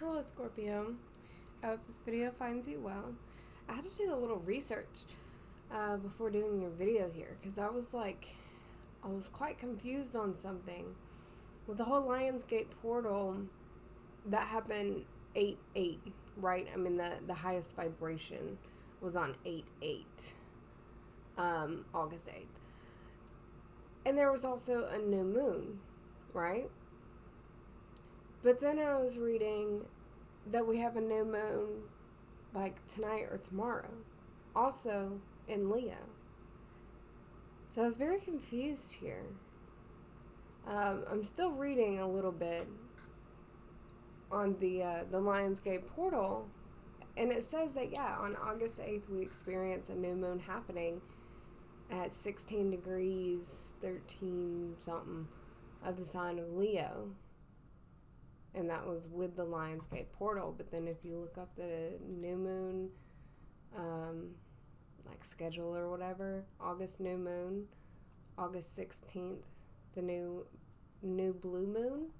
Hello, Scorpio. I hope this video finds you well. I had to do a little research before doing your video here because I was quite confused on something. With the whole Lionsgate portal, that happened 8/8, right? I mean, the highest vibration was on 8/8, August 8th. And there was also a new moon, right? But then I was reading that we have a new moon like tonight or tomorrow, also in Leo. So I was very confused here. I'm still reading a little bit on the Lionsgate portal, and it says that on August 8th we experience a new moon happening at 16 degrees 13 something of the sign of Leo. And that was with the Lionsgate portal. But then if you look up the new moon, schedule or whatever, August new moon, August 16th, the new blue moon.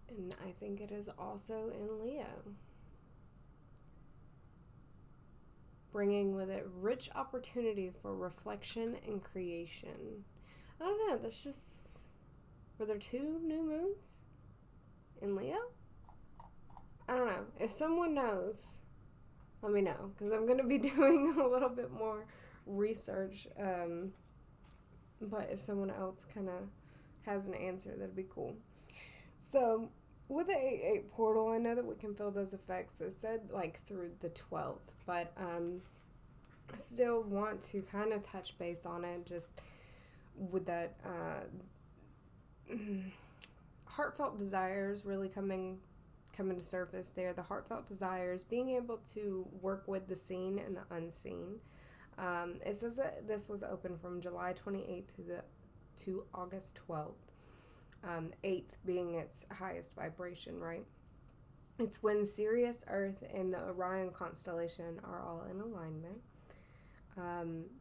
And I think it is also in Leo. Bringing with it rich opportunity for reflection and creation. I don't know, that's just... Were there 2 new moons in Leo? I don't know. If someone knows, let me know, because I'm going to be doing a little bit more research. But if someone else kind of has an answer, that'd be cool. So, with the 8/8 portal, I know that we can feel those effects. It said through the 12th, but I still want to kind of touch base on it, just with that heartfelt desires really coming to surface there. The heartfelt desires, being able to work with the seen and the unseen. It says that this was open from July 28th to August 12th. 8th being its highest vibration, right? It's when Sirius, Earth, and the Orion constellation are all in alignment.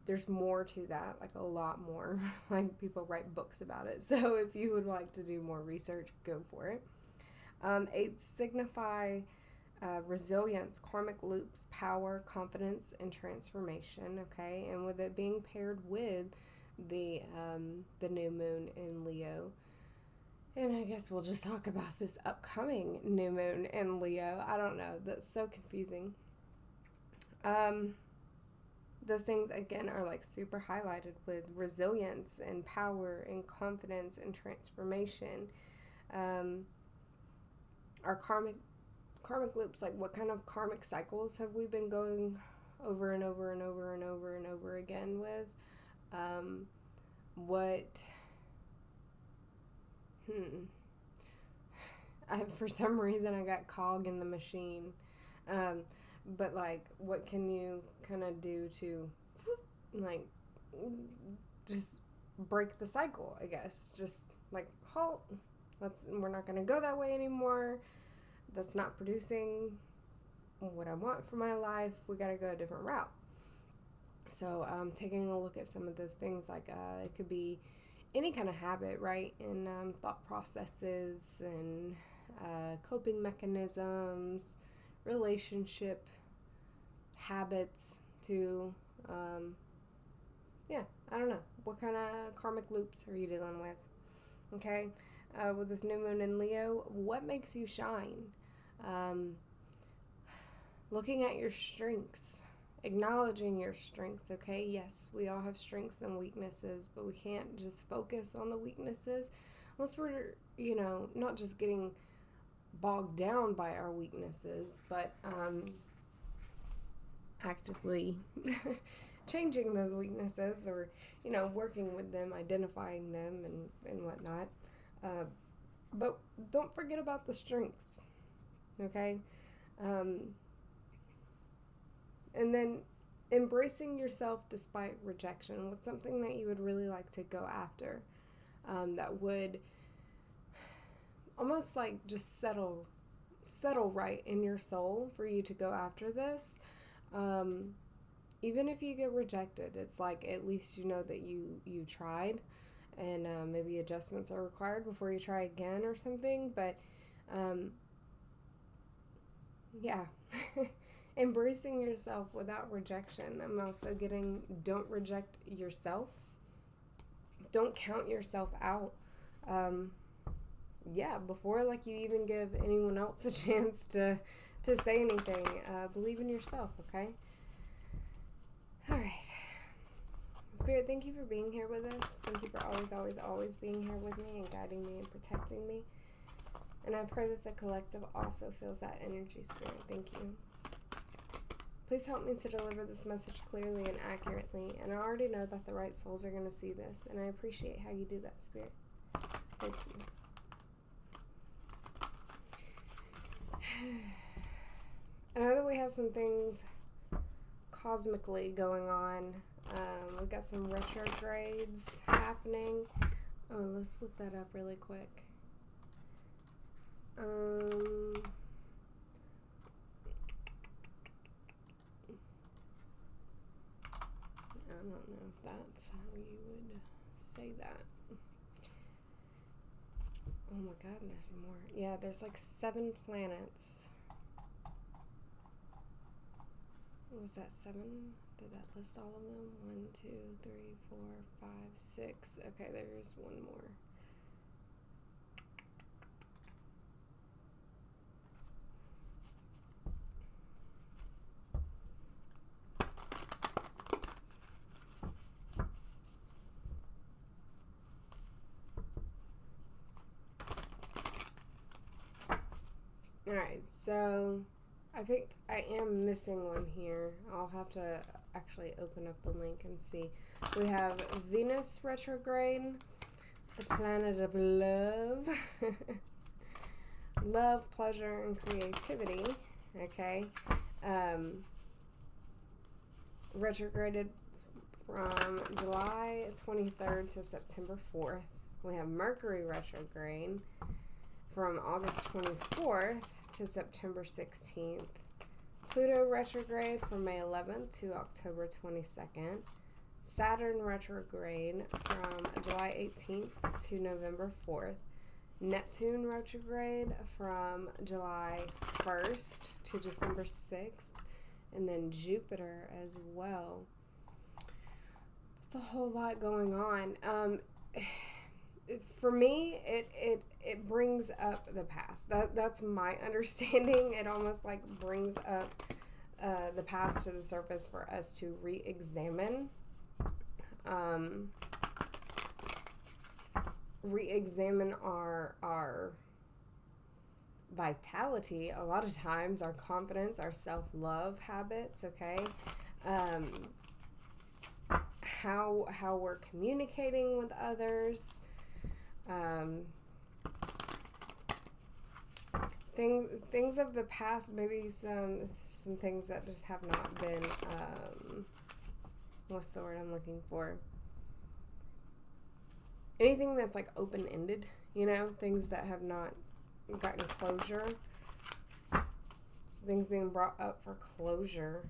There's more to that, a lot more. People write books about it. So if you would like to do more research, go for it. 8 signify resilience, karmic loops, power, confidence, and transformation. Okay, and with it being paired with the new moon in Leo. And I guess we'll just talk about this upcoming new moon in Leo. I don't know. That's so confusing. Those things, again, are super highlighted with resilience and power and confidence and transformation. Our karmic loops, what kind of karmic cycles have we been going over and over and over and over and over again with? For some reason I got cog in the machine. But what can you kind of do to just break the cycle, I guess? Just halt. We're not going to go that way anymore. That's not producing what I want for my life. We got to go a different route. So taking a look at some of those things, it could be any kind of habit, right? In thought processes and coping mechanisms, relationship habits too. I don't know. What kind of karmic loops are you dealing with? Okay. With this new moon in Leo, what makes you shine? Looking at your strengths, acknowledging your strengths, okay? Yes, we all have strengths and weaknesses, but we can't just focus on the weaknesses unless we're, not just getting bogged down by our weaknesses, but actively changing those weaknesses, or working with them, identifying them and whatnot. But don't forget about the strengths, okay? And then embracing yourself despite rejection. What's something that you would really like to go after, that would almost just settle right in your soul for you to go after this? Even if you get rejected, it's at least you know that you tried, and maybe adjustments are required before you try again or something. But yeah. Embracing yourself without rejection. I'm also getting don't reject yourself. Don't count yourself out. Yeah, before like you even give anyone else a chance to say anything, believe in yourself, okay? All right. Spirit, thank you for being here with us. Thank you for always, always, always being here with me and guiding me and protecting me. And I pray that the collective also feels that energy, Spirit. Thank you. Please help me to deliver this message clearly and accurately. And I already know that the right souls are going to see this. And I appreciate how you do that, Spirit. Thank you. I know that we have some things cosmically going on. We've got some retrogrades happening. Oh, let's look that up really quick. I don't know if that's how you would say that. Oh my God, there's more. Yeah, there's like 7 planets. What was that, 7? Did that list all of them? 1, 2, 3, 4, 5, 6. Okay, there's one more. Alright, so I think I am missing one here. I'll have to actually open up the link and see. We have Venus retrograde, the planet of love. Love, pleasure, and creativity. Okay. Retrograded from July 23rd to September 4th. We have Mercury retrograde from August 24th to September 16th. Pluto retrograde from May 11th to October 22nd. Saturn retrograde from July 18th to November 4th. Neptune retrograde from July 1st to December 6th. And then Jupiter as well. It's a whole lot going on. For me, it brings up the past. That's my understanding. It almost like brings up the past to the surface for us to re-examine. Re-examine our vitality. A lot of times, our confidence, our self-love habits. Okay. How we're communicating with others. Things of the past, maybe some things that just have not been, what's the word I'm looking for? Anything that's like open-ended, things that have not gotten closure. So things being brought up for closure.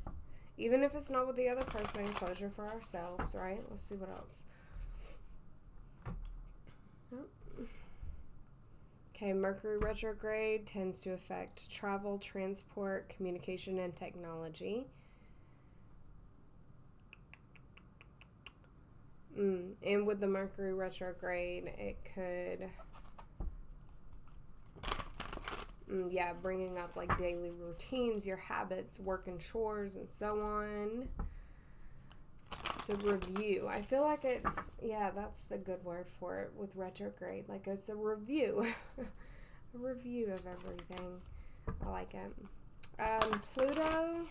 Even if it's not with the other person, closure for ourselves, right? Let's see what else. Okay, Mercury retrograde tends to affect travel, transport, communication, and technology. And with the Mercury retrograde, it could, bringing up like daily routines, your habits, work and chores, and so on. It's a review. I feel like that's the good word for it with retrograde. Like it's a review. A review of everything. I like it. Pluto.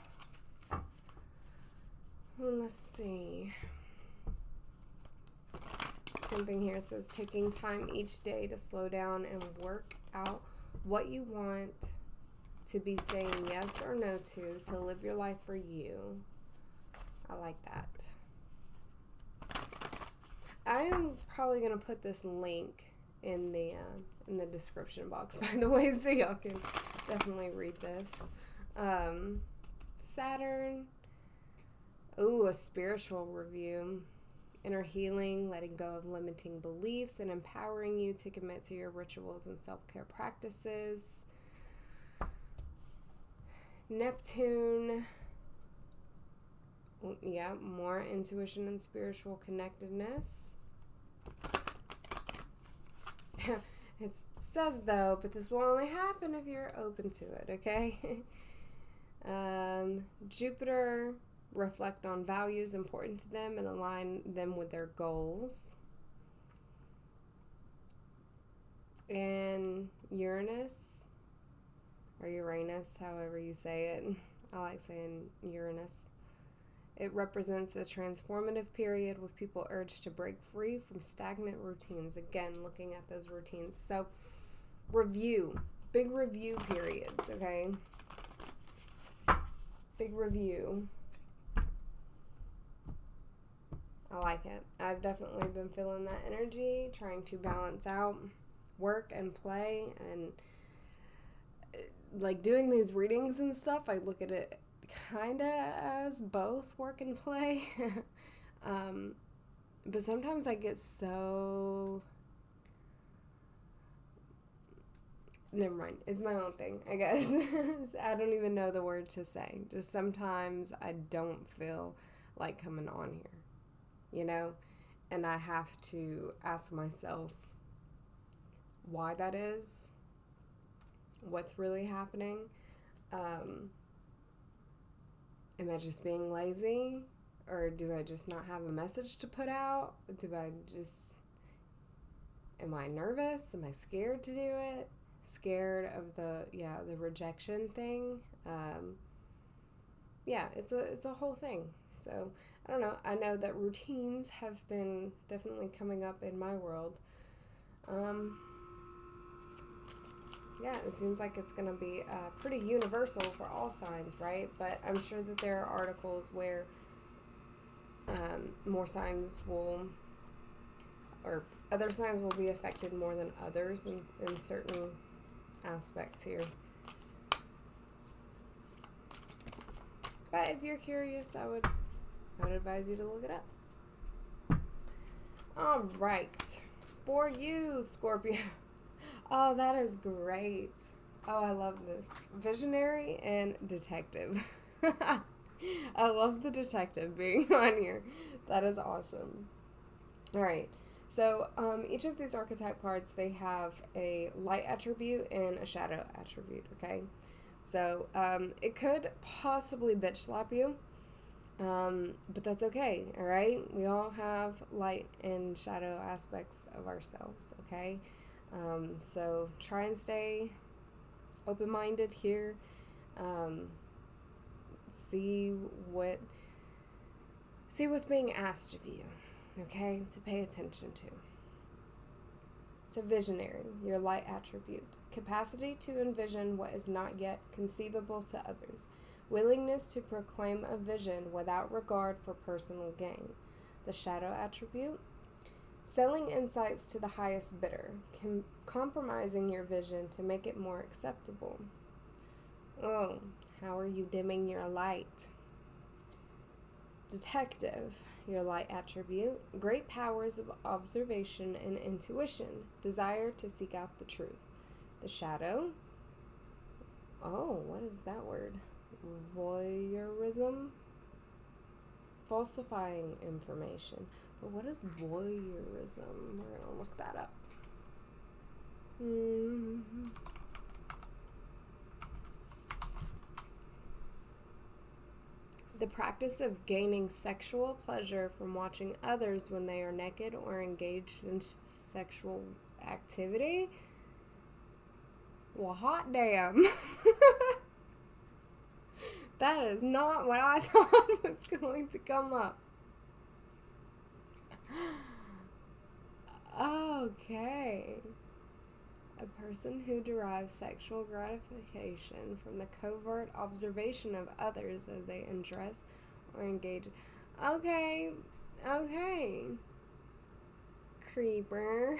Let's see. Something here says taking time each day to slow down and work out what you want, to be saying yes or no to live your life for you. I like that. I am probably going to put this link in the description box, by the way, so y'all can definitely read this. Saturn. Ooh, a spiritual review. Inner healing, letting go of limiting beliefs, and empowering you to commit to your rituals and self-care practices. Neptune, yeah, more intuition and spiritual connectedness. It says though, but this will only happen if you're open to it, okay? Jupiter, reflect on values important to them and align them with their goals. And Uranus, or Uranus, however you say it. I like saying Uranus. It represents a transformative period with people urged to break free from stagnant routines. Again, looking at those routines. So, review. Big review periods, okay? Big review. I like it. I've definitely been feeling that energy, trying to balance out work and play, and like doing these readings and stuff, I look at it kind of as both work and play. But sometimes I get so... Never mind. It's my own thing, I guess. I don't even know the word to say. Just sometimes I don't feel like coming on here, you know? And I have to ask myself why that is, what's really happening. Am I just being lazy? Or do I just not have a message to put out? Am I nervous? Am I scared to do it? Scared of the rejection thing. It's a whole thing. So I don't know. I know that routines have been definitely coming up in my world. It seems like it's going to be pretty universal for all signs, right? But I'm sure that there are articles where more signs will, or other signs will be affected more than others in certain aspects here. But if you're curious, I would advise you to look it up. All right. For you, Scorpio. Oh, that is great. Oh, I love this. Visionary and detective. I love the detective being on here. That is awesome. All right. So each of these archetype cards, they have a light attribute and a shadow attribute, okay? So it could possibly bitch slap you, but that's okay, all right? We all have light and shadow aspects of ourselves, okay? So try and stay open-minded here. See what's being asked of you, okay, to pay attention to. So visionary, your light attribute. Capacity to envision what is not yet conceivable to others. Willingness to proclaim a vision without regard for personal gain. The shadow attribute. Selling insights to the highest bidder. Compromising your vision to make it more acceptable. Oh, how are you dimming your light? Detective, your light attribute. Great powers of observation and intuition. Desire to seek out the truth. The shadow. Oh, what is that word? Voyeurism. Falsifying information. But what is voyeurism? We're going to look that up. The practice of gaining sexual pleasure from watching others when they are naked or engaged in sexual activity? Well, hot damn. That is not what I thought was going to come up. Okay. A person who derives sexual gratification from the covert observation of others as they undress or engage. Okay. Creeper.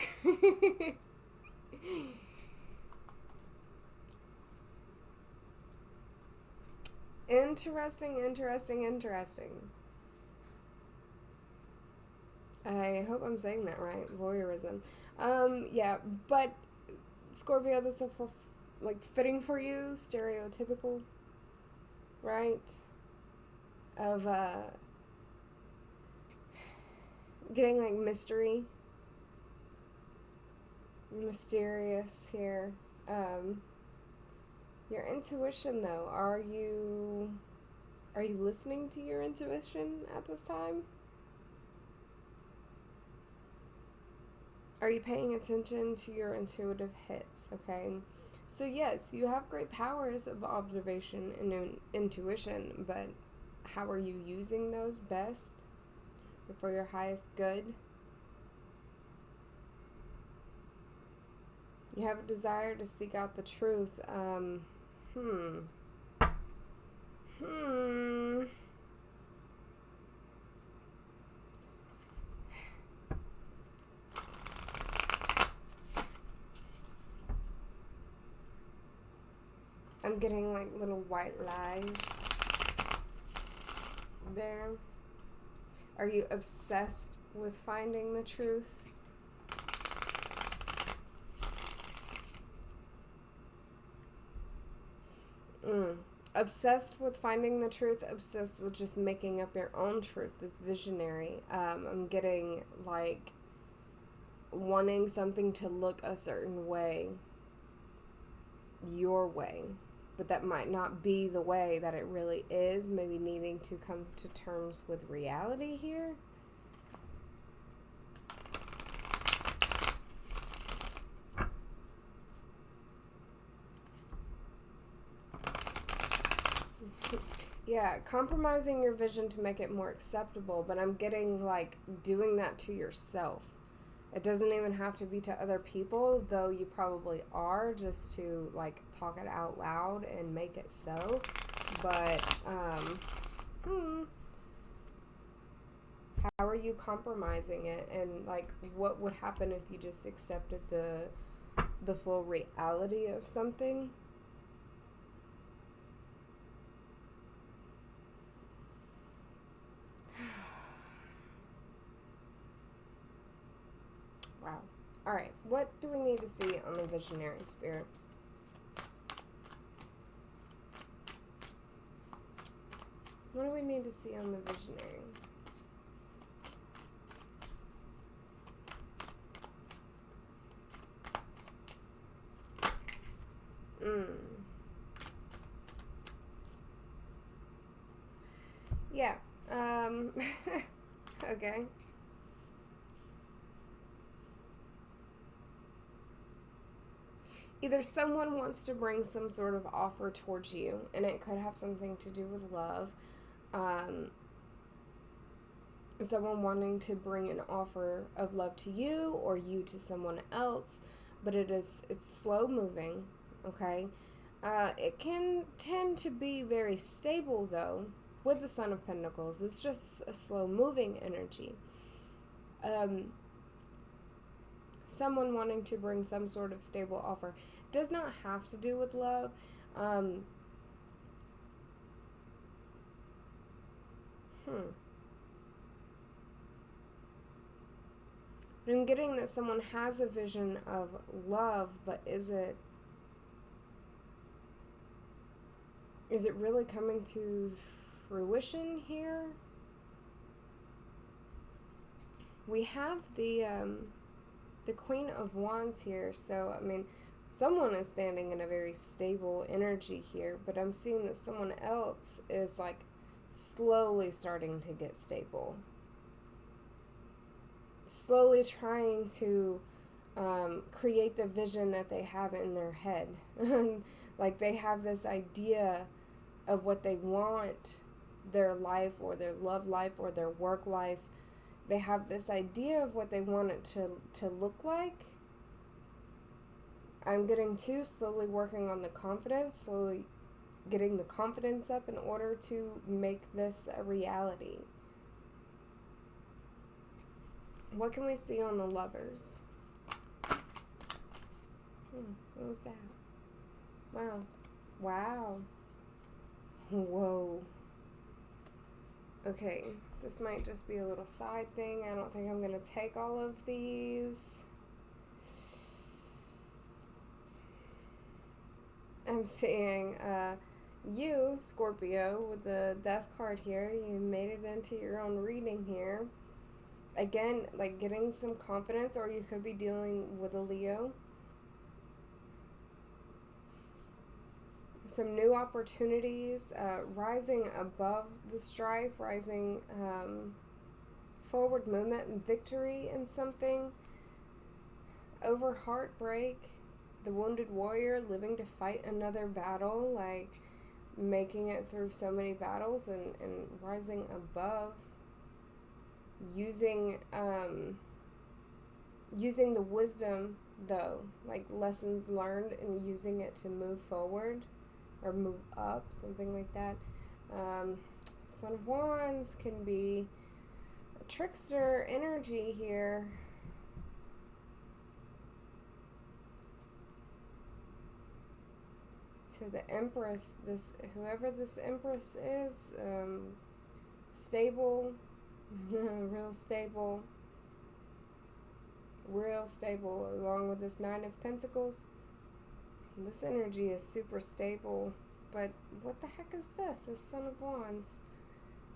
Interesting. I hope I'm saying that right. Voyeurism. But Scorpio, that's fitting for you, stereotypical. right? Of getting like mysterious here. Your intuition, though, are you listening to your intuition at this time? Are you paying attention to your intuitive hits? Okay, so yes, you have great powers of observation and intuition, but how are you using those best for your highest good? You have a desire to seek out the truth. Hmm. I'm getting like little white lies there. Are you obsessed with finding the truth? Obsessed with finding the truth, obsessed with just making up your own truth, this visionary. I'm getting like wanting something to look a certain way, your way, but that might not be the way that it really is. Maybe needing to come to terms with reality here. Yeah, compromising your vision to make it more acceptable, but I'm getting like doing that to yourself. It doesn't even have to be to other people, though you probably are, just to like talk it out loud and make it so. But how are you compromising it, and like what would happen if you just accepted the full reality of something? Wow. All right. What do we need to see on the visionary spirit? What do we need to see on the visionary? Yeah. Okay. Either someone wants to bring some sort of offer towards you, and it could have something to do with love. Someone wanting to bring an offer of love to you or you to someone else, but it's slow moving, okay? It can tend to be very stable, though, with the Son of Pentacles. It's just a slow moving energy. Someone wanting to bring some sort of stable offer does not have to do with love. I'm getting that someone has a vision of love, but is it really coming to fruition here? We have the Queen of Wands here, so I mean, someone is standing in a very stable energy here, but I'm seeing that someone else is like slowly starting to get stable. Slowly trying to create the vision that they have in their head. Like they have this idea of what they want their life or their love life or their work life. They have this idea of what they want it to look like. I'm getting to slowly working on the confidence, slowly getting the confidence up in order to make this a reality. What can we see on the Lovers? What was that? Wow. Wow. Whoa. Okay, this might just be a little side thing. I don't think I'm going to take all of these. I'm seeing You, Scorpio, with the death card here, you made it into your own reading here. Again, like getting some confidence, or you could be dealing with a Leo. Some new opportunities, rising above the strife, rising forward movement and victory in something. Over heartbreak, the wounded warrior living to fight another battle, like making it through so many battles and rising above. Using the wisdom, though, like lessons learned, and using it to move forward or move up, something like that. Son of Wands can be a trickster energy here. To the Empress, whoever this Empress is, stable, real stable, along with this Nine of Pentacles. This energy is super stable, but what the heck is this? This Son of Wands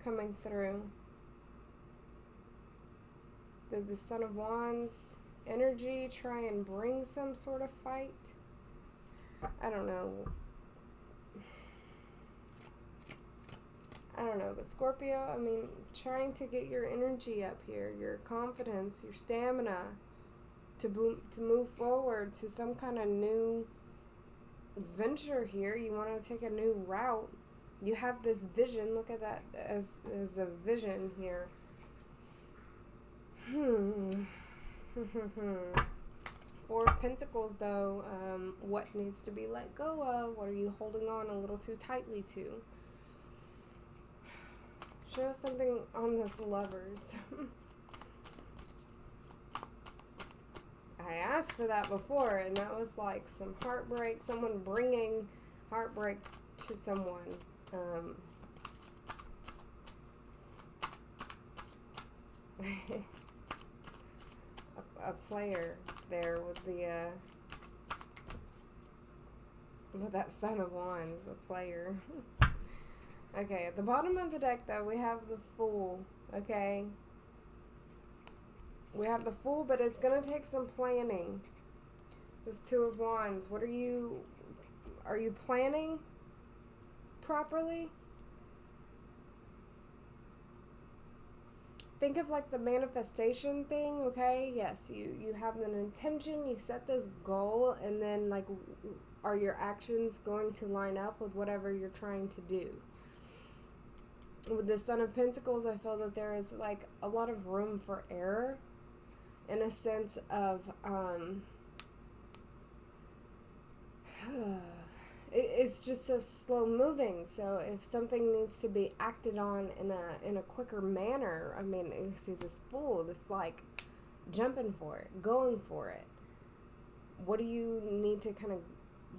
coming through. Did the Son of Wands energy try and bring some sort of fight? I don't know, but Scorpio, I mean, trying to get your energy up here, your confidence, your stamina to move forward to some kind of new venture here. You want to take a new route. You have this vision. Look at that as a vision here. Four of Pentacles, though, what needs to be let go of? What are you holding on a little too tightly to? Show us something on this Lovers. I asked for that before, and that was like some heartbreak, someone bringing heartbreak to someone. A player there with the with that Son of Wands, a player. Okay, at the bottom of the deck, though, we have the Fool. Okay, we have the Fool, but it's gonna take some planning. This Two of Wands. Are you planning properly? Think of like the manifestation thing, okay? Yes, you have an intention, you set this goal, and then like, are your actions going to line up with whatever you're trying to do? With the Son of Pentacles, I feel that there is like a lot of room for error, in a sense of it's just so slow moving. So if something needs to be acted on in a quicker manner, I mean, you see this Fool, this like jumping for it, going for it. What do you need to kind of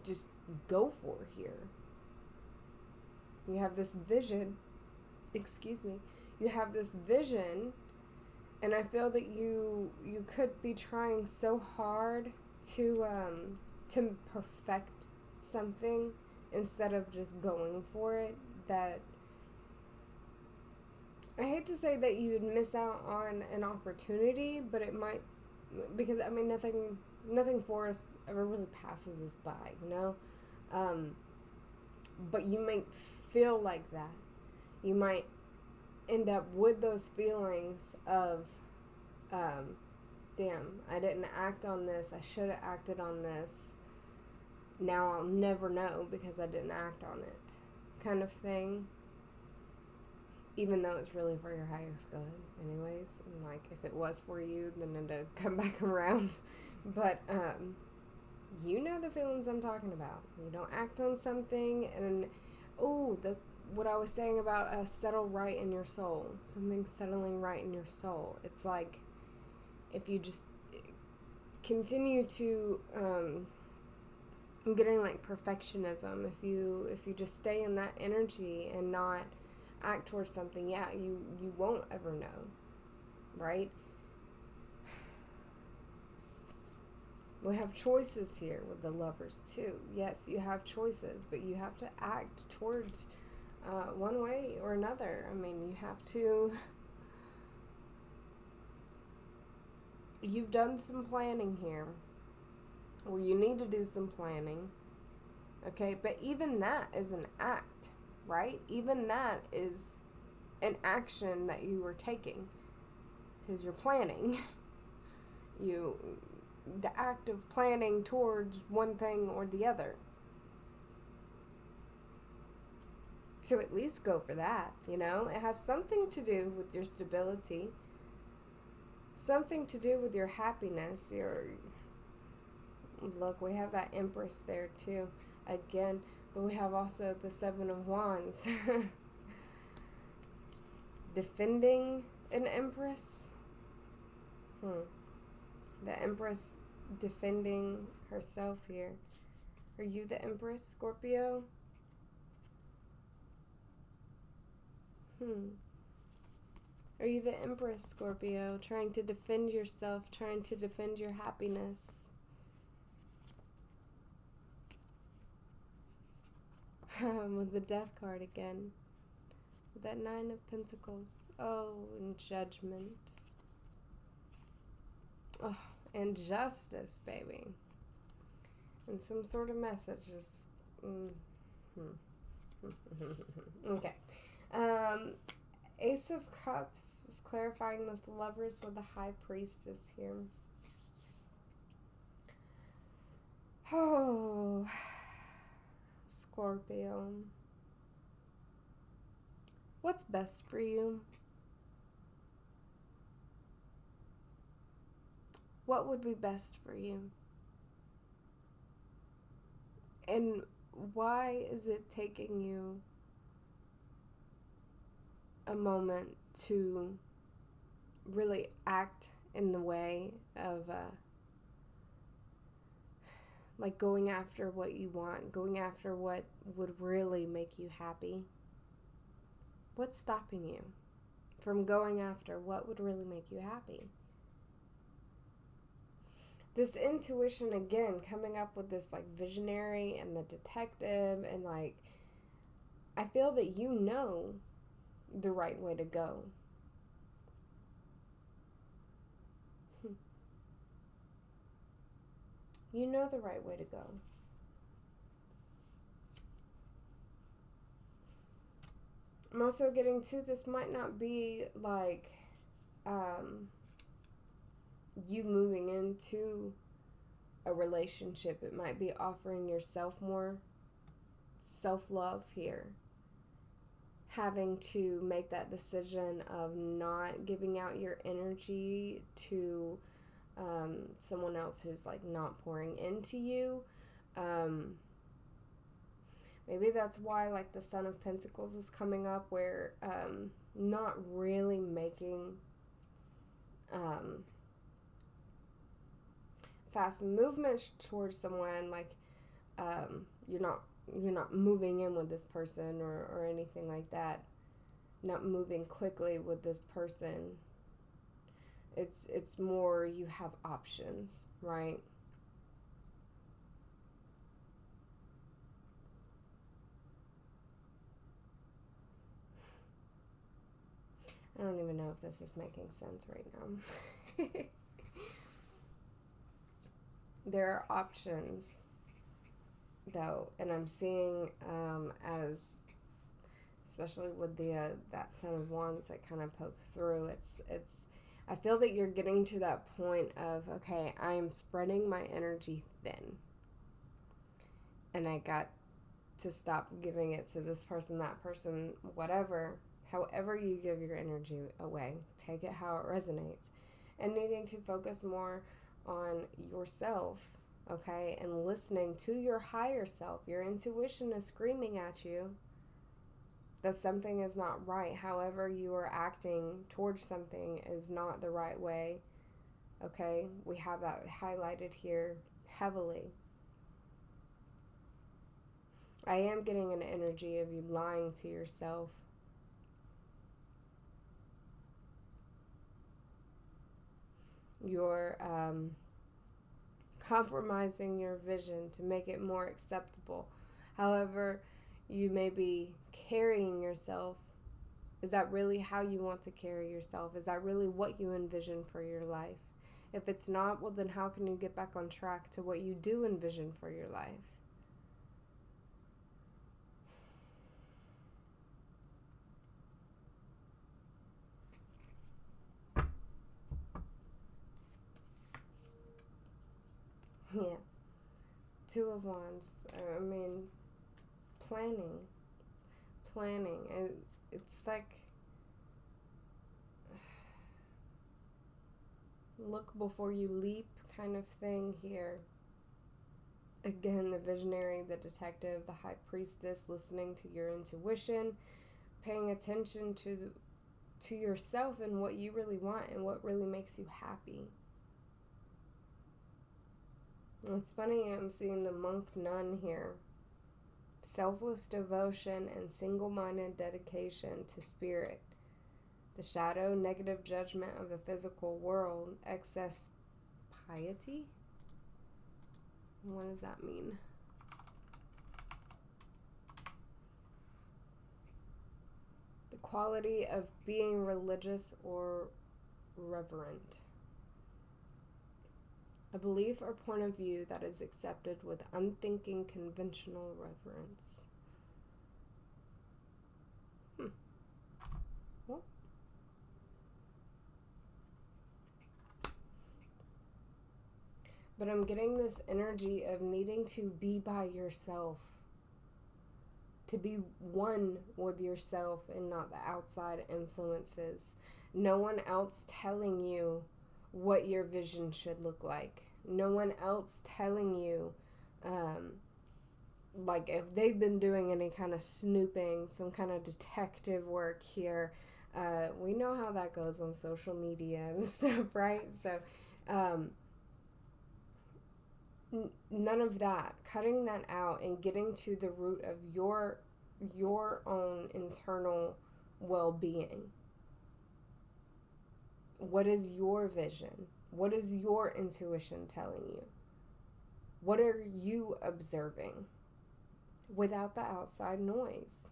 just go for here? You have this vision. Excuse me. You have this vision, and I feel that you could be trying so hard to perfect something instead of just going for it, that I hate to say that you would miss out on an opportunity, but it might, because I mean, nothing for us ever really passes us by, you know? But you might feel like that. You might end up with those feelings of, damn, I didn't act on this, I should have acted on this, now I'll never know because I didn't act on it, kind of thing. Even though it's really for your highest good anyways, and like if it was for you, then it'd come back around. But you know the feelings I'm talking about. You don't act on something, and what I was saying about settle right in your soul, something settling right in your soul. It's like if you just continue to I'm getting like perfectionism. If you just stay in that energy and not act towards something, yeah, you won't ever know, right? We have choices here with the Lovers too. Yes, you have choices, but you have to act towards one way or another. I mean, you have to. You've done some planning here. Well, you need to do some planning. Okay, but even that is an act, right? Even that is an action that you were taking because you're planning. The act of planning towards one thing or the other. So at least go for that, you know? It has something to do with your stability, something to do with your happiness. Look, we have that Empress there too, again, but we have also the Seven of Wands. Defending an Empress. The Empress defending herself here. Are you the Empress, Scorpio? Are you the Empress, Scorpio? Trying to defend yourself, trying to defend your happiness. With the Death card again. With that Nine of Pentacles. Oh, and Judgment. Oh, and Justice, baby. And some sort of messages. Okay. Ace of Cups is clarifying this Lovers with the High Priestess here. Oh, Scorpio. What's best for you? What would be best for you? And why is it taking you a moment to really act in the way of like going after what you want, going after what would really make you happy? What's stopping you from going after what would really make you happy? This intuition, again, coming up with this like visionary and the detective, and like I feel that you know the right way to go. You know the right way to go. I'm also getting to, this might not be like you moving into a relationship. It might be offering yourself more self-love here. Having to make that decision of not giving out your energy to someone else who's like not pouring into you. Maybe that's why like the Son of Pentacles is coming up, where not really making fast movements towards someone, like you're not moving in with this person or anything like that. Not moving quickly with this person. It's more you have options, right? I don't even know if this is making sense right now. There are options, though, and I'm seeing as, especially with the that Son of Wands that kind of poke through. It's. I feel that you're getting to that point of, okay, I'm spreading my energy thin, and I got to stop giving it to this person, that person, whatever. However you give your energy away, take it how it resonates, and needing to focus more on yourself, okay, and listening to your higher self. Your intuition is screaming at you that something is not right. However you are acting towards something is not the right way, okay? We have that highlighted here heavily. I am getting an energy of you lying to yourself. You're compromising your vision to make it more acceptable. However, you may be carrying yourself. Is that really how you want to carry yourself? Is that really what you envision for your life? If it's not, well, then how can you get back on track to what you do envision for your life? Yeah. Two of Wands. I mean, planning. It's like, look before you leap kind of thing here. Again, the visionary, the detective, the high priestess, listening to your intuition, paying attention to yourself and what you really want and what really makes you happy. It's funny, I'm seeing the monk nun here. Selfless devotion and single-minded dedication to spirit. The shadow, negative judgment of the physical world, excess piety? What does that mean? The quality of being religious or reverent. A belief or point of view that is accepted with unthinking conventional reverence. Well. But I'm getting this energy of needing to be by yourself. To be one with yourself and not the outside influences. No one else telling you what your vision should look like. No one else telling you, like if they've been doing any kind of snooping, some kind of detective work here. We know how that goes on social media and stuff, right? So, none of that. Cutting that out and getting to the root of your own internal well-being. What is your vision? What is your intuition telling you? What are you observing without the outside noise?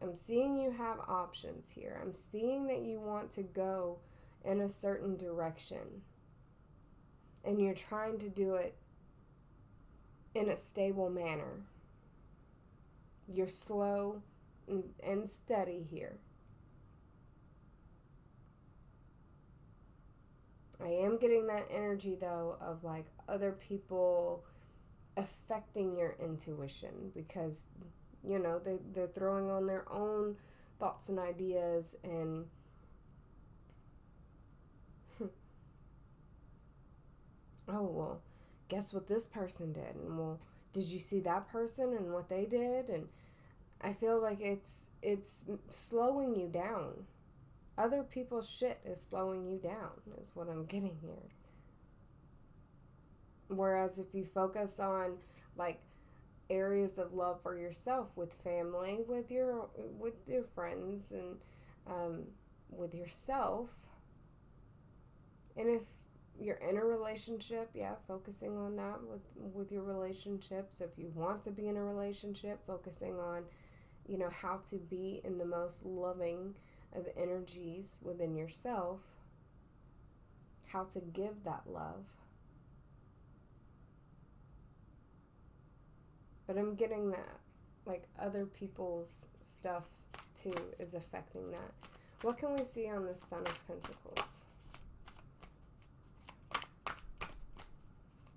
I'm seeing you have options here. I'm seeing that you want to go in a certain direction. And you're trying to do it in a stable manner. You're slow and steady here. I am getting that energy, though, of like other people affecting your intuition because, you know, they're throwing on their own thoughts and ideas and oh, well, guess what this person did? And well, did you see that person and what they did? And I feel like it's slowing you down. Other people's shit is slowing you down, is what I'm getting here. Whereas if you focus on, like, areas of love for yourself with family, with your friends, and with yourself, and if you're in a relationship, yeah, focusing on that with your relationships. If you want to be in a relationship, focusing on, you know, how to be in the most loving of energies within yourself, how to give that love. But I'm getting that, like, other people's stuff too is affecting that. What can we see on the Son of Pentacles?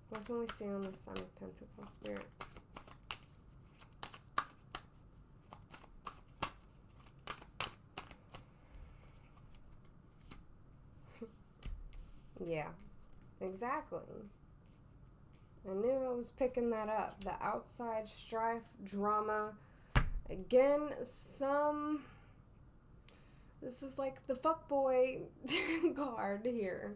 What can we see on the Son of Pentacles, Spirit? Yeah, exactly. I knew I was picking that up. The outside strife, drama. Again, this is like the fuckboy card here.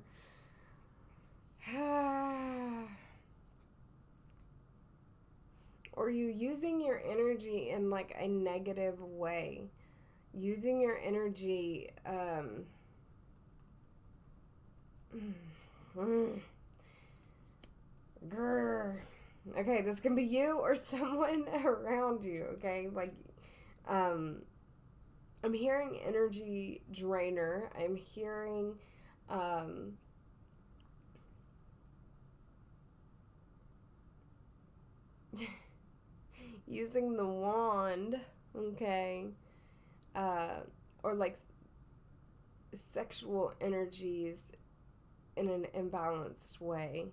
Or you using your energy in like a negative way. Using your energy, Grr. Okay, this can be you or someone around you, okay? Like, um, I'm hearing energy drainer. I'm hearing, um, using the wand, okay? Or like sexual energies in an imbalanced way.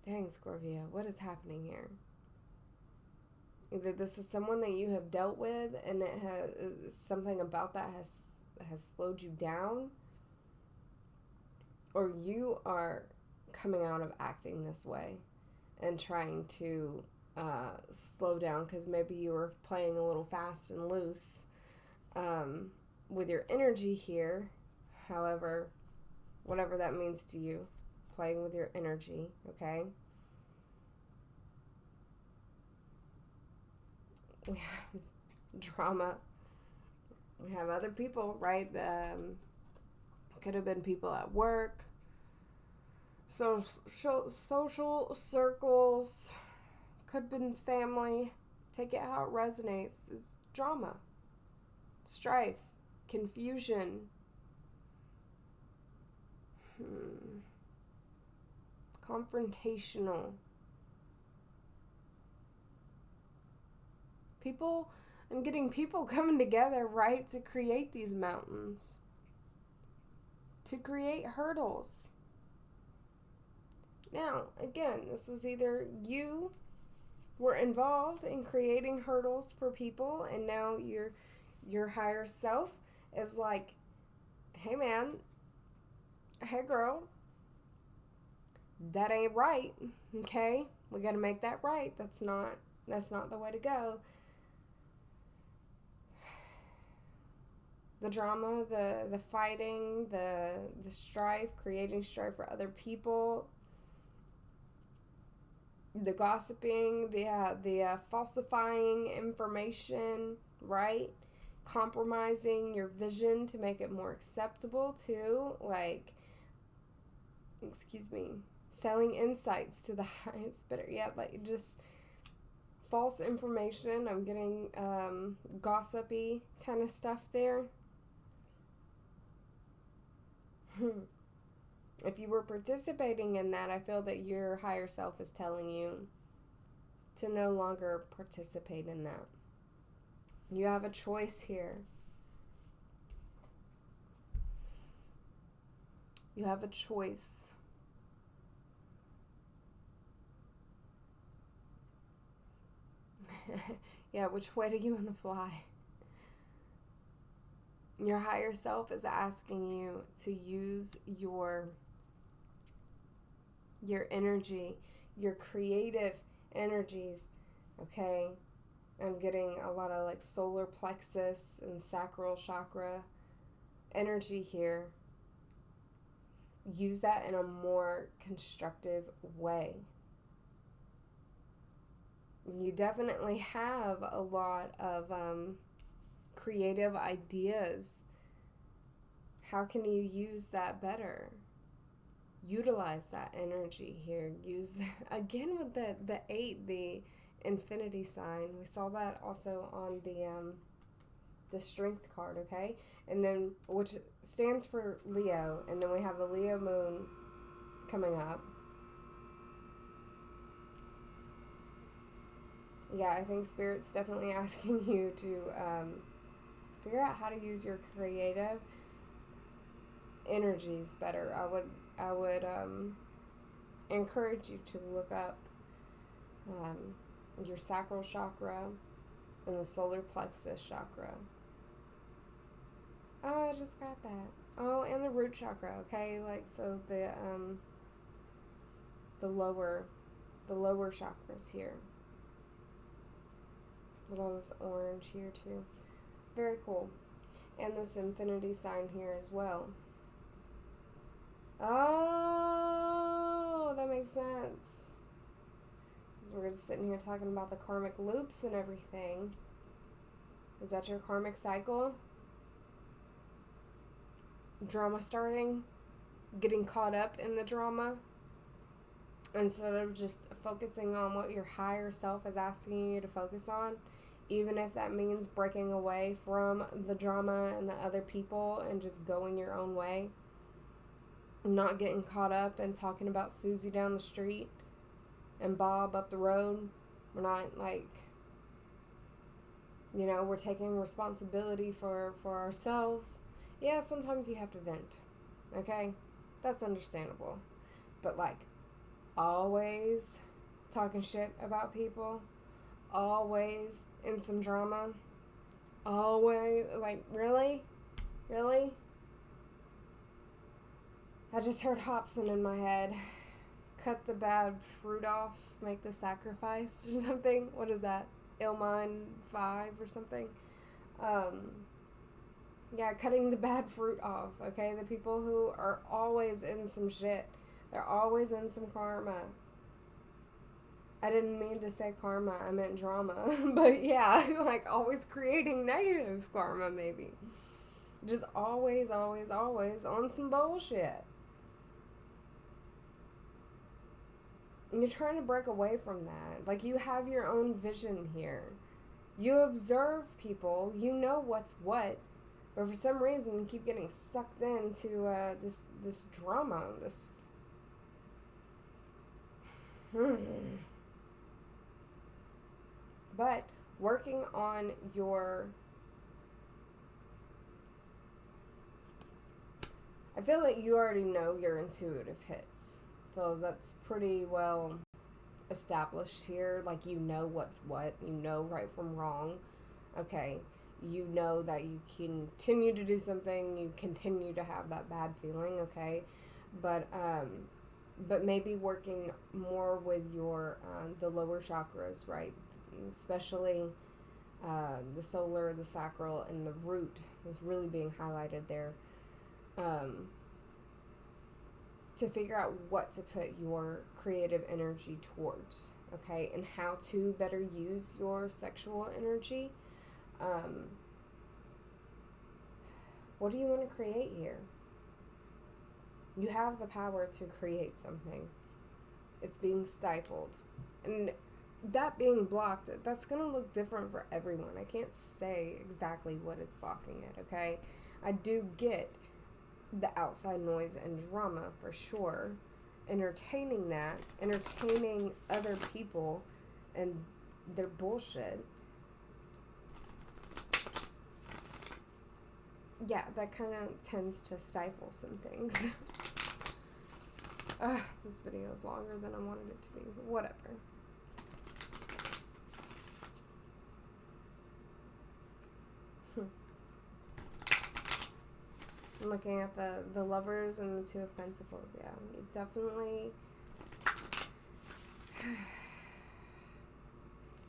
Dang, Scorpio, what is happening here? Either this is someone that you have dealt with and it has something about that has slowed you down, or you are coming out of acting this way and trying to slow down because maybe you were playing a little fast and loose with your energy here. However, whatever that means to you, playing with your energy, okay? We have drama. We have other people, right? Could have been people at work, social circles, could have been family. Take it how it resonates. It's drama, strife, confusion. Confrontational. People, I'm getting people coming together, right, to create these mountains, to create hurdles. Now, again, this was either you were involved in creating hurdles for people, and now your higher self is like, hey man, hey girl, that ain't right, okay? We gotta make that right. That's not the way to go. The drama, the fighting, the strife, creating strife for other people, the gossiping, the falsifying information, right? Compromising your vision to make it more acceptable too, like, selling insights to the highest bidder. Yeah, like just false information. I'm getting gossipy kind of stuff there. If you were participating in that, I feel that your higher self is telling you to no longer participate in that. You have a choice here. You have a choice. Yeah, which way do you want to fly? Your higher self is asking you to use your energy, your creative energies, okay? I'm getting a lot of like solar plexus and sacral chakra energy here. Use that in a more constructive way. You definitely have a lot of creative ideas. How can you use that better? Utilize that energy here. Use that again with the 8, the infinity sign. We saw that also on the strength card, okay? And then, which stands for Leo, and then we have a Leo moon coming up. Yeah, I think Spirit's definitely asking you to figure out how to use your creative energies better. I would encourage you to look up your sacral chakra and the solar plexus chakra. Oh, I just got that. Oh, and the root chakra. Okay, like so the lower chakras here. With all this orange here too. Very cool. And this infinity sign here as well. Oh, that makes sense. Because we're just sitting here talking about the karmic loops and everything. Is that your karmic cycle? drama starting, getting caught up in the drama, instead of just focusing on what your higher self is asking you to focus on, even if that means breaking away from the drama and the other people and just going your own way. Not getting caught up and talking about Susie down the street and Bob up the road. We're not like, we're taking responsibility for ourselves. Yeah, sometimes you have to vent, okay? That's understandable. But like, always talking shit about people, always in some drama, always, like, really? I just heard Hobson in my head. Cut the bad fruit off, make the sacrifice or something. What is that? Illmind 5 or something. Yeah, cutting the bad fruit off, okay? The people who are always in some shit. They're always in some karma. I didn't mean to say karma, I meant drama. But yeah, like always creating negative karma maybe. Just always on some bullshit. And you're trying to break away from that. Like, you have your own vision here. You observe people, you know what's what, but for some reason you keep getting sucked into this drama, this... But working on your... I feel like you already know your intuitive hits. So that's pretty well established here. Like, you know what's what. You know right from wrong. Okay. You know that you continue to do something. You continue to have that bad feeling. Okay. But maybe working more with your, the lower chakras, right? Especially the solar, the sacral, and the root is really being highlighted there. To figure out what to put your creative energy towards, okay, and how to better use your sexual energy. What do you want to create here? You have the power to create something. It's being stifled. And that being blocked, that's going to look different for everyone. I can't say exactly what is blocking it, okay? I do get the outside noise and drama for sure. Entertaining that, entertaining other people and their bullshit. Yeah, that kind of tends to stifle some things. This video is longer than I wanted it to be. Whatever. I'm looking at the Lovers and the Two of Pentacles. Yeah, you definitely...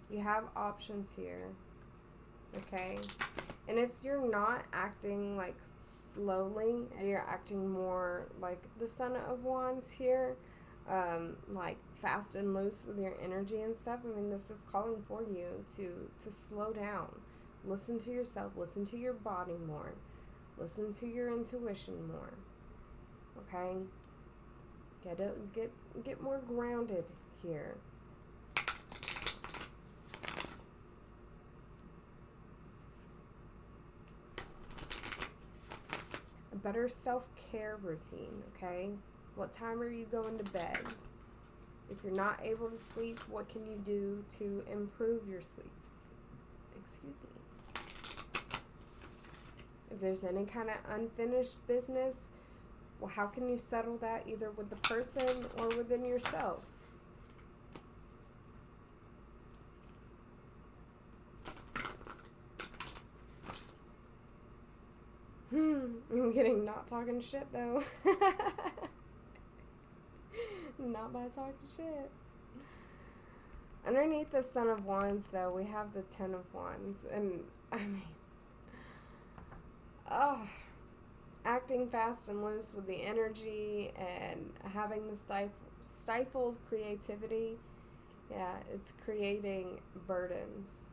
You have options here. Okay? And if you're not acting, like, slowly, and you're acting more like the Son of Wands here, like, fast and loose with your energy and stuff, I mean, this is calling for you to slow down. Listen to yourself. Listen to your body more. Listen to your intuition more. Okay? Get more grounded here. A better self-care routine, okay? What time are you going to bed? If you're not able to sleep, what can you do to improve your sleep? Excuse me. If there's any kind of unfinished business, well, how can you settle that either with the person or within yourself? I'm getting not talking shit, though. Not by talking shit. Underneath the Son of Wands, though, we have the Ten of Wands. And, I mean... acting fast and loose with the energy and having the stifled creativity, yeah, it's creating burdens.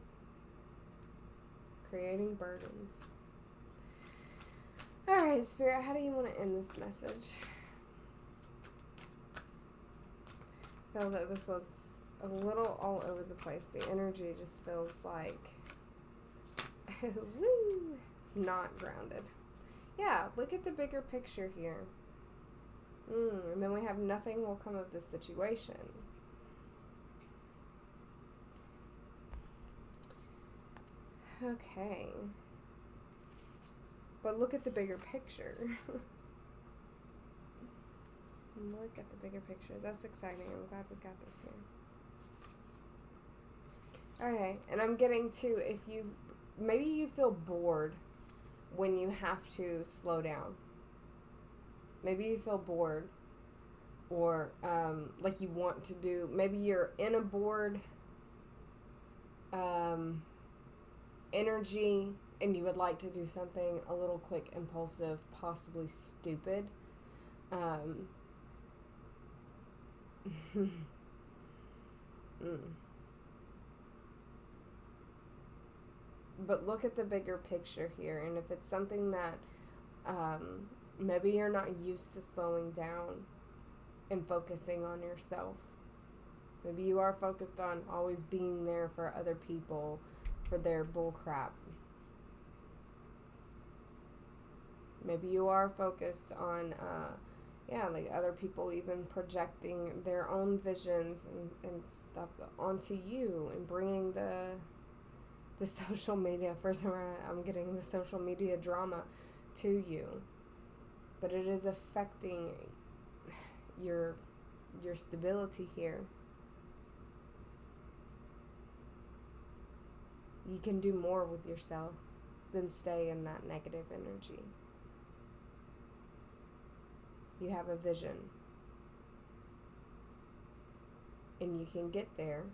Alright, Spirit, how do you want to end this message? I feel that this was a little all over the place. The energy just feels like, woo, not grounded. Yeah, look at the bigger picture here. And then we have nothing will come of this situation. Okay. But look at the bigger picture. Look at the bigger picture. That's exciting. I'm glad we got this here. Okay, and I'm getting to, if you, maybe you feel bored when you have to slow down. Maybe you feel bored, or like you want to do, maybe you're in a bored energy and you would like to do something a little quick, impulsive, possibly stupid. But look at the bigger picture here, and if it's something that maybe you're not used to slowing down and focusing on yourself. Maybe you are focused on always being there for other people, for their bullcrap. Maybe you are focused on, like other people even projecting their own visions and stuff onto you and bringing the social media, I'm getting the social media drama to you. But it is affecting your stability here. You can do more with yourself than stay in that negative energy. You have a vision. And you can get there.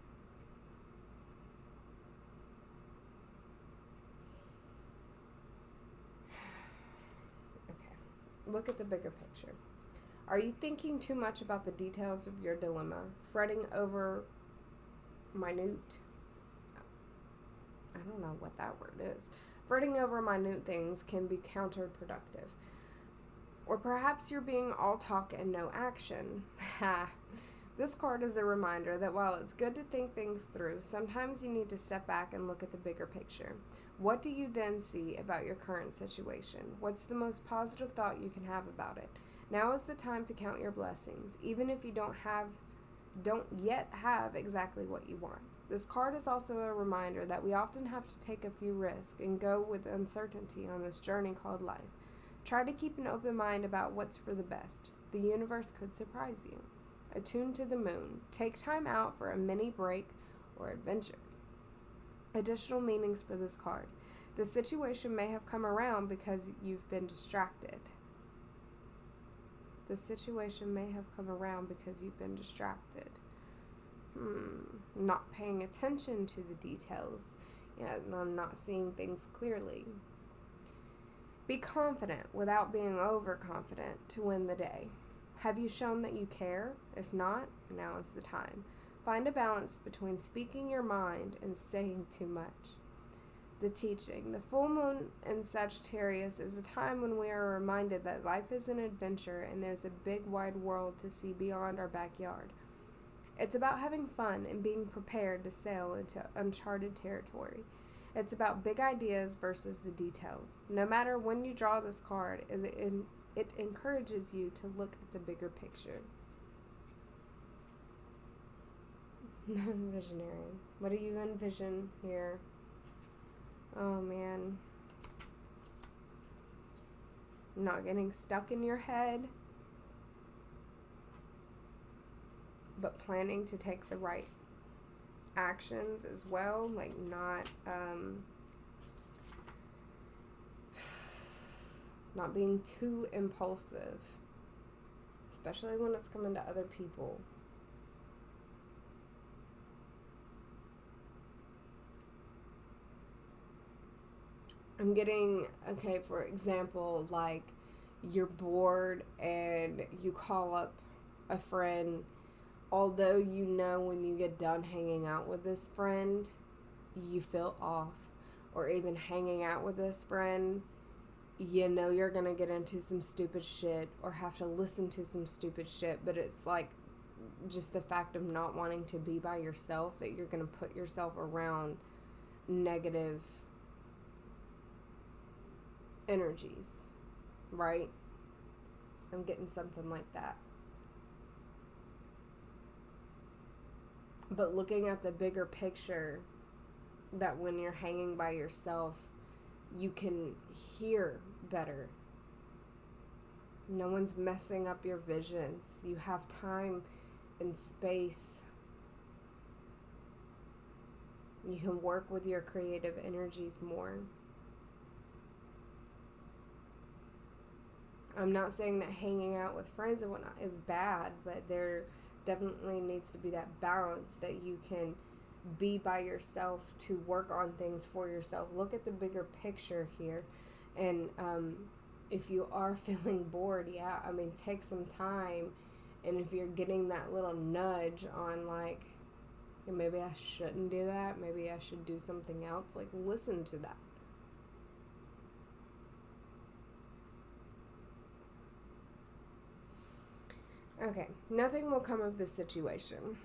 Okay. Look at the bigger picture. Are you thinking too much about the details of your dilemma? Fretting over minute? I don't know what that word is. Fretting over minute things can be counterproductive. Or perhaps you're being all talk and no action. This card is a reminder that while it's good to think things through, sometimes you need to step back and look at the bigger picture. What do you then see about your current situation? What's the most positive thought you can have about it? Now is the time to count your blessings, even if you don't yet have exactly what you want. This card is also a reminder that we often have to take a few risks and go with uncertainty on this journey called life. Try to keep an open mind about what's for the best. The universe could surprise you. Attune to the moon. Take time out for a mini break or adventure. Additional meanings for this card. The situation may have come around because you've been distracted. The situation may have come around because you've been distracted. Not paying attention to the details. I'm not seeing things clearly. Be confident without being overconfident to win the day. Have you shown that you care? If not, now is the time. Find a balance between speaking your mind and saying too much. The teaching. The full moon in Sagittarius is a time when we are reminded that life is an adventure and there's a big wide world to see beyond our backyard. It's about having fun and being prepared to sail into uncharted territory. It's about big ideas versus the details. No matter when you draw this card, it encourages you to look at the bigger picture. Visionary. What do you envision here? Oh man. Not getting stuck in your head, but planning to take the right actions as well, like not being too impulsive, especially when it's coming to other people. I'm getting, okay, for example, like you're bored and you call up a friend, although you know when you get done hanging out with this friend, you feel off. Or even hanging out with this friend, you know you're going to get into some stupid shit or have to listen to some stupid shit, but it's like just the fact of not wanting to be by yourself, that you're going to put yourself around negative energies, right? I'm getting something like that. But looking at the bigger picture, that when you're hanging by yourself, you can hear better. No one's messing up your visions. You have time and space. You can work with your creative energies more. I'm not saying that hanging out with friends and whatnot is bad, but there definitely needs to be that balance that you can be by yourself to work on things for yourself. Look at the bigger picture here. And if you are feeling bored, take some time. And if you're getting that little nudge on like, maybe I shouldn't do that, maybe I should do something else, like listen to that. Okay, nothing will come of this situation.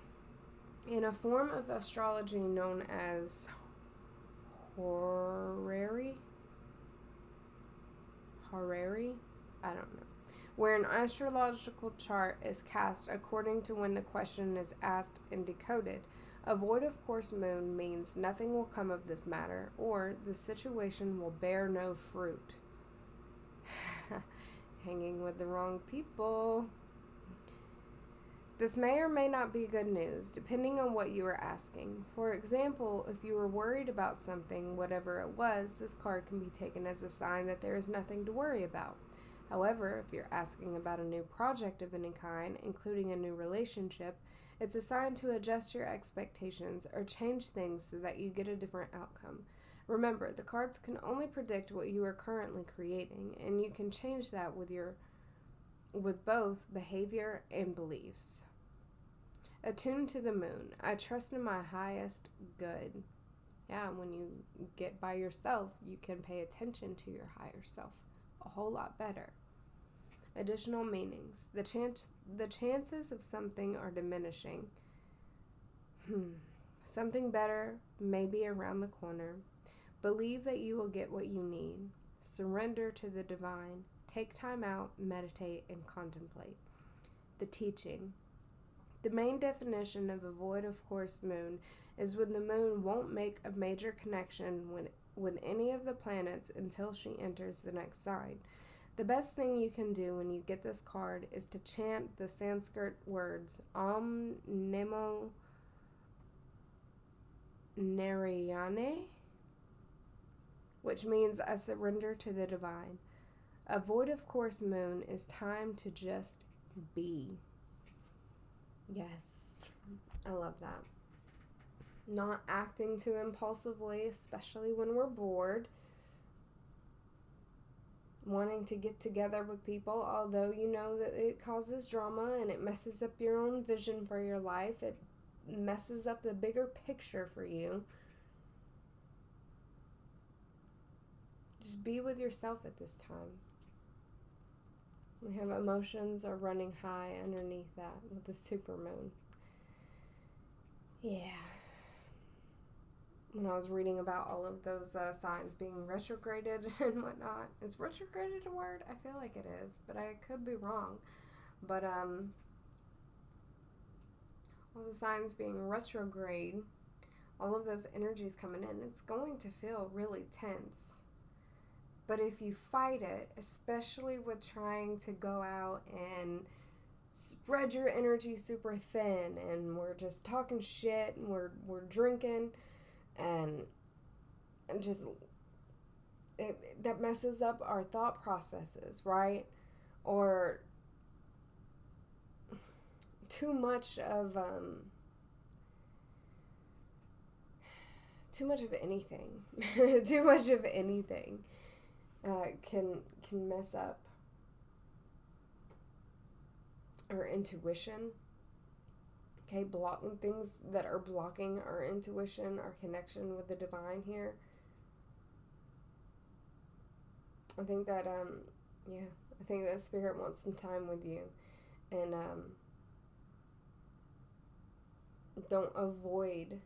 In a form of astrology known as horary, I don't know, where an astrological chart is cast according to when the question is asked and decoded, a void of course moon means nothing will come of this matter, or the situation will bear no fruit. Hanging with the wrong people. This may or may not be good news, depending on what you are asking. For example, if you were worried about something, whatever it was, this card can be taken as a sign that there is nothing to worry about. However, if you're asking about a new project of any kind, including a new relationship, it's a sign to adjust your expectations or change things so that you get a different outcome. Remember, the cards can only predict what you are currently creating, and you can change that with both behavior and beliefs. Attuned to the moon. I trust in my highest good. Yeah, when you get by yourself, you can pay attention to your higher self a whole lot better. Additional meanings. The chances of something are diminishing. Something better may be around the corner. Believe that you will get what you need. Surrender to the divine. Take time out, meditate, and contemplate. The teaching. The main definition of a void of course moon is when the moon won't make a major connection with any of the planets until she enters the next sign. The best thing you can do when you get this card is to chant the Sanskrit words Om Namo Narayane, which means I surrender to the divine. A void of course moon is time to just be. Yes, I love that. Not acting too impulsively, especially when we're bored. Wanting to get together with people, although you know that it causes drama and it messes up your own vision for your life. It messes up the bigger picture for you. Just be with yourself at this time. We have emotions are running high underneath that with the supermoon. Yeah. When I was reading about all of those signs being retrograded and whatnot. Is retrograded a word? I feel like it is, but I could be wrong. But all the signs being retrograde, all of those energies coming in, it's going to feel really tense. But if you fight it, especially with trying to go out and spread your energy super thin, and we're just talking shit, and we're drinking, and just that messes up our thought processes, right? Or too much of anything, too much of anything. Can mess up our intuition. Okay, things that are blocking our intuition, our connection with the divine here. I think that, yeah, I think that Spirit wants some time with you. And, don't avoid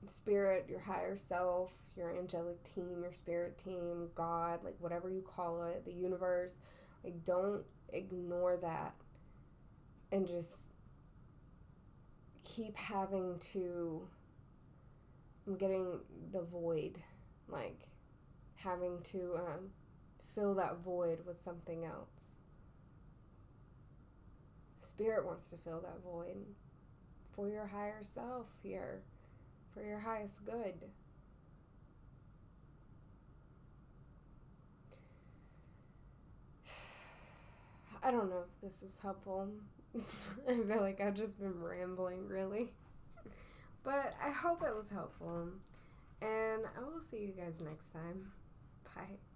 Spirit, your higher self, your angelic team, your spirit team, God, like whatever you call it, the universe. Like, don't ignore that and just keep having to. I'm getting the void, like having to fill that void with something else. Spirit wants to fill that void for your higher self here, for your highest good. I don't know if this was helpful. I feel like I've just been rambling, really. But I hope it was helpful. And I will see you guys next time. Bye.